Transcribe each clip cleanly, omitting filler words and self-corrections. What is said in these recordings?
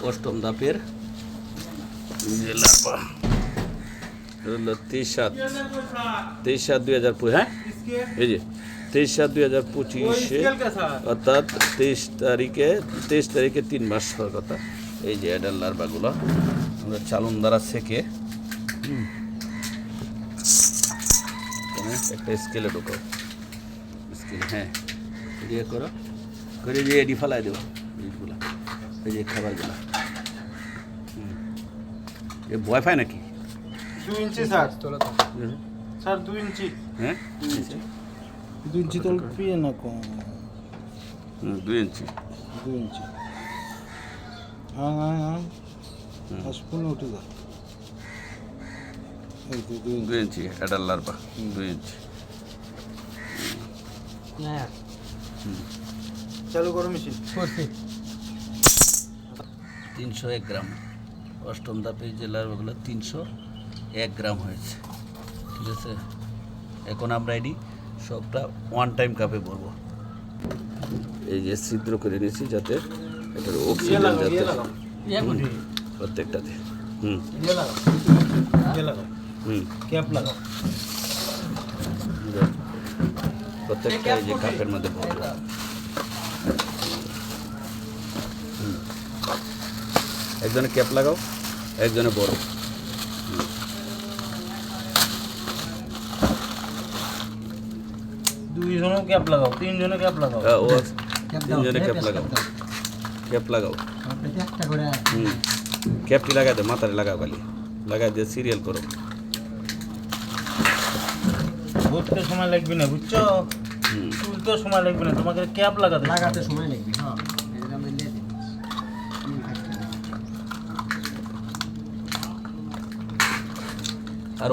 অষ্টম ধাপের লার্ভা। 23/7/2025, হ্যাঁ এই যে 23/7/2025 অর্থাৎ 23 তারিখে 3 মাস হওয়ার কথা। এই যে অ্যাডাল্ট লার্ভাগুলো আমরা চালন দ্বারা সেকে একটা স্কেলে ঢোকাও, স্কেল হ্যাঁ দিয়ে করো করে দিয়ে এডি ফেলাই দেবো এইগুলো, এই যে খাবারগুলো। এ ভয় পায় নাকি? 2 ইঞ্চি স্যার, স্যার 2 ইঞ্চি, হ্যাঁ 2 ইঞ্চি তো পিয়ে না কম, 2 ইঞ্চি 2 ইঞ্চি। হ্যাঁ আসপুন উঠে যা, এই তো 2 ইঞ্চি অ্যাডাল্ট লার্ভা, 2 ইঞ্চি। চালু করো মেশিন। 301 গ্রাম অষ্টম ধাপে যে লার্ভাগুলো 301 গ্রাম হয়েছে, ঠিক আছে। এখন আমরা এটি সবটা ওয়ান টাইম কাপে ভরবো। এই যে ছিদ্র করে নিয়েছি যাতে এটার অক্সিজেন যাতে প্রত্যেকটাতে ক্যাপ লাগাও, প্রত্যেকটা এই যে কাপের মধ্যে ভরবো। একজনে ক্যাপ লাগাও, একজনে বড়। দুইজনে ক্যাপ লাগাও, তিনজনে ক্যাপ লাগাও, ও তিনজনে ক্যাপ লাগাও, ক্যাপ লাগাও। ক্যাপটি লাগাই দাও, মাথায় লাগাও, খালি লাগাই দিয়ে সিরিয়াল করো। ভরতে সময় লাগবে না, বুঝছো? তুলতে সময় লাগবে না, তোমাকে ক্যাপ লাগাতে সময় লাগবে। হ্যাঁ আর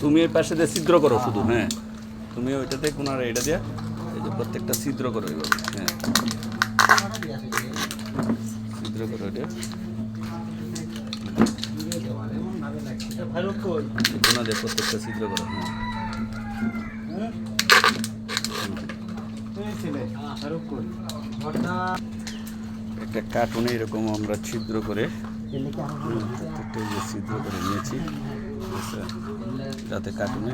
তুমি এই পাশে দিয়ে ছিদ্র করো শুধু, হ্যাঁ তুমি ওইটাতে কোন এটা দিয়া এই যে প্রত্যেকটা ছিদ্র করো এইভাবে, হ্যাঁ ছিদ্র করো এটা কোনা দিয়ে প্রত্যেকটা ছিদ্র করো। একটা কার্টুনে এরকম আমরা ছিদ্র করে প্রত্যেকটা যে ছিদ্র করে নিয়েছি যাতে কার্টুনে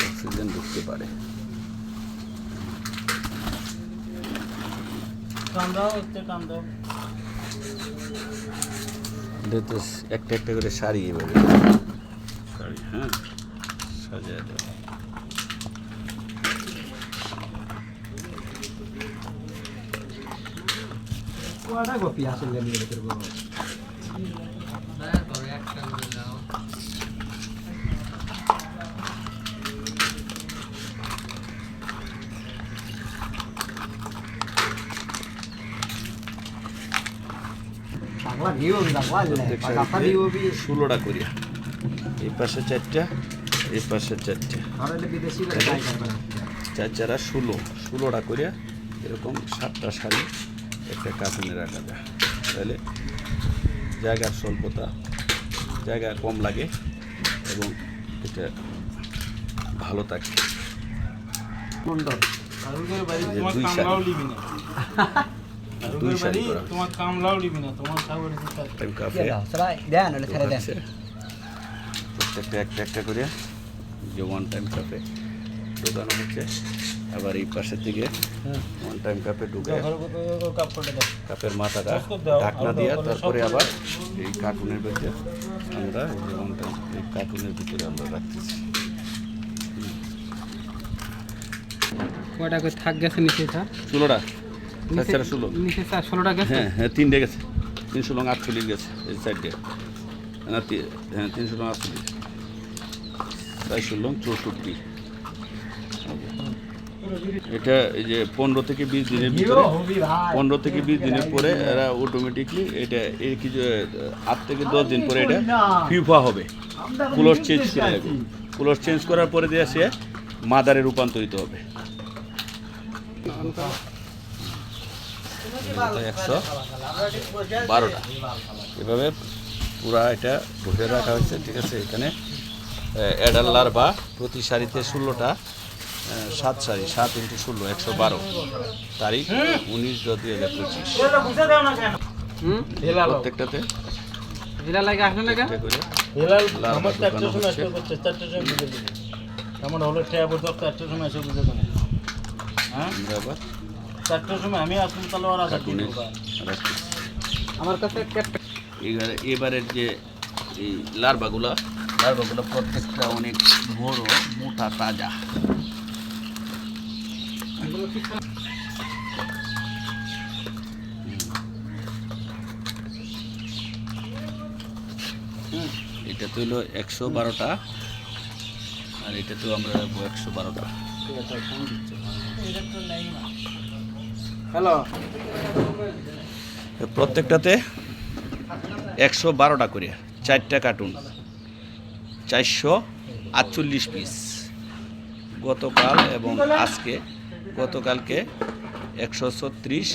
অক্সিজেন ঢুকতে পারে। একটা একটা করে শাড়ি এভাবে শাড়ি, হ্যাঁ সাজিয়ে দেবো। কয়টা কপি আসলে নিয়ে করবো? বাংলা ভিউ বাংলা ভিউ 16টা করিয়া, এই পাশে 4টা, এই পাশে 4টা, আর বিদেশি ট্রাই করবে না। 4 16টা করিয়া এরকম 7টা শাড়ি একটা কার্টুনে রাখা যায়, তাহলে জায়গার স্বল্পতা, জায়গা কম লাগে এবং এটা ভালো থাকে। দুই শাড়ি করা তোমার কামলাও লিবি না, তোমার সাগরে কাপে দেন ওটা ছেড়ে দেন। প্রত্যেকটা একটা একটা করে যে ওয়ান টাইম কাপে ঢোকানো হচ্ছে। আবার এই পাশের দিকে ওয়ান টাইম কাপে ঢুকে কাপের মাথাটা ঢাকনা দিয়ে তারপরে আবার এই কার্টুনের ভিতরে আমরা এই ওয়ান টাইম এই কার্টুনের ভিতরে আমরা রাখতেছি। কয়টা করে থাক গেছে নিচে স্যার? 16টা, 16 নিচে স্যার 16টা গেছে। হ্যাঁ 3টে গেছে, 300 লং 48 গেছে এই সাইডে, না হ্যাঁ 300 লং 48, 400 লং 64। এটা এই যে 15 থেকে 20 দিনের ভিতরে, 15 থেকে 20 দিনের পরে এরা অটোমেটিকলি এটা এই কিছু 8 থেকে 10 দিন পরে এটা ফিউফা হবে, কুলস চেঞ্জ করে দেবে। কুলস চেঞ্জ করার পরে দিয়ে সে মাদারে রূপান্তরিত হবে। 112টা এভাবে পুরা এটা বসে রাখা হয়েছে, ঠিক আছে। এখানে অ্যাডাল্ট লার্ভা প্রতি সারিতে 16টা 7 সারি 7 × 16 112 তারিখ 19/2/2025 এটা বুঝে দাও না কেন হুম প্রত্যেকটাতে হিলা লাগে আসলে না কেন একটা করে হেলাল লাল আমার দোকানও 4টার সময় হচ্ছে। আসতে করছে 4টার সময় বুঝে দেবো আমার হলো ঠেয়া বলতে 4টার সময় এসে বুঝে দেবো হ্যাঁ আমরা আবার 4টার সময় আমি আসুন তাহলে আর আসা কার্টুনে কিনবো রাখি। আমার কাছে ক্যাপ এবারের যে এই লার্ভাগুলো প্রত্যেকটা অনেক বড় মোটা তাজা। এটা তো হলো 112টা আর এটা তো আমরা রাখবো 112টা। হ্যালো প্রত্যেকটাতে 112টা করে 4টা কার্টুন 448 পিস। গতকাল এবং আজকে গতকালকে 136,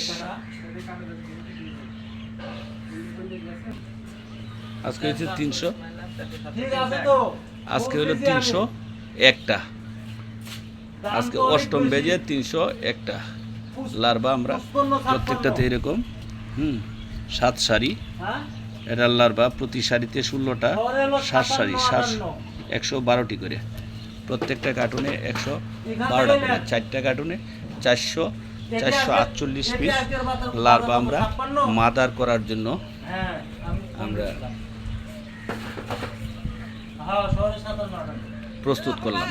আজকে হচ্ছে 300, ঠিক আছে তো আজকে হলো 301টা, আজকে অষ্টম বেজে 301টা লার্ভা আমরা প্রত্যেকটাতে এরকম 7 সারি হ্যাঁ এটা লার্ভা, প্রতি সারিতে 16টা, 7 সারি 112টি করে, প্রত্যেকটা কার্টুনে 112টা করে, 4টা কার্টুনে 448 পিস লার্ভা আমরা মাদার করার জন্য হ্যাঁ আমরা হ্যাঁ শহরে 57 প্রস্তুত করলাম।